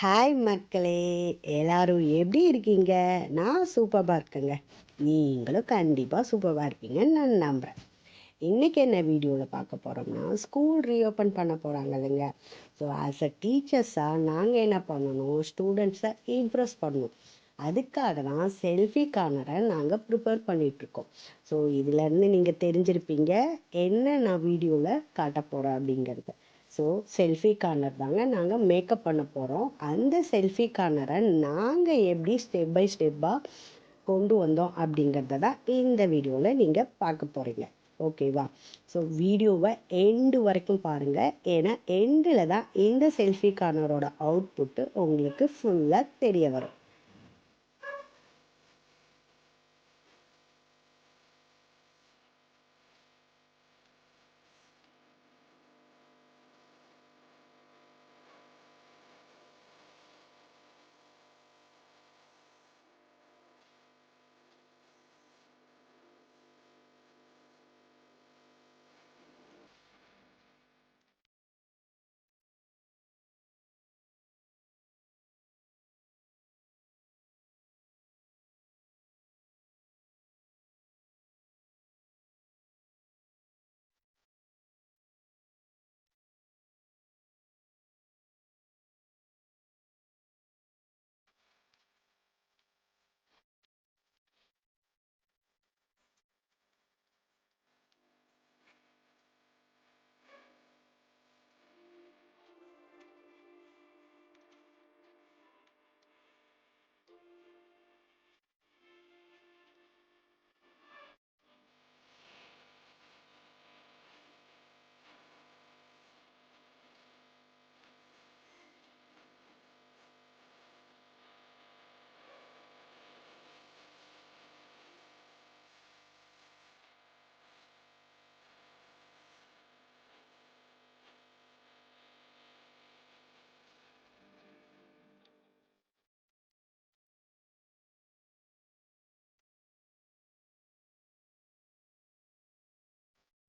Hi மக்களே, எல்லாரும் எப்படி இருக்கீங்க? நான் சூப்பராக இருக்கேங்க. நீங்களும் கண்டிப்பாக சூப்பராக இருப்பீங்கன்னு நான் நம்புகிறேன். இன்றைக்கி என்ன வீடியோவில் பார்க்க போகிறோம்னா, ஸ்கூல் ரீஓப்பன் பண்ண போகிறாங்க இல்லைங்க. ஸோ ஆஸ் அ டீச்சர்ஸாக நாங்கள் என்ன பண்ணணும், ஸ்டூடெண்ட்ஸை இம்ப்ரெஸ் பண்ணணும். அதுக்காக தான் செல்ஃபி கார்னரை நாங்கள் ப்ரிப்பேர் பண்ணிகிட்ருக்கோம். ஸோ இதுலேருந்து நீங்கள் தெரிஞ்சிருப்பீங்க என்ன நான் வீடியோவில் காட்ட போகிறேன் அப்படிங்கிறது. ஸோ செல்ஃபி கார்னர் தாங்க நாங்கள் மேக்கப் பண்ண போகிறோம். அந்த செல்ஃபி கார்னரை நாங்கள் எப்படி ஸ்டெப் பை ஸ்டெப்பாக கொண்டு வந்தோம் அப்படிங்கிறத தான் இந்த வீடியோவில் நீங்கள் பார்க்க போகிறீங்க. ஓகேவா? ஸோ வீடியோவை எண்டு வரைக்கும் பாருங்கள். ஏன்னா எண்டில் தான் இந்த செல்ஃபி கார்னரோட அவுட்புட்டு உங்களுக்கு ஃபுல்லாக தெரிய வரும்.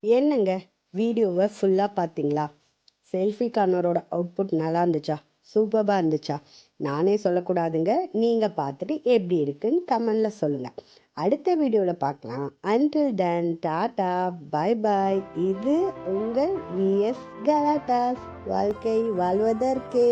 என்னங்க, வீடியோவை ஃபுல்லாக பார்த்தீங்களா? செல்ஃபி கார்னரோட அவுட்புட் நல்லா இருந்துச்சா? சூப்பராக இருந்துச்சா? நானே சொல்லக்கூடாதுங்க, நீங்கள் பார்த்துட்டு எப்படி இருக்குன்னு கமெண்டில் சொல்லுங்கள். அடுத்த வீடியோவில் பார்க்கலாம். Until then Tata, bye bye. இது உங்கள் விஎஸ் கலாட்டாஸ், வாழ்க்கை வாழ்வதற்கே.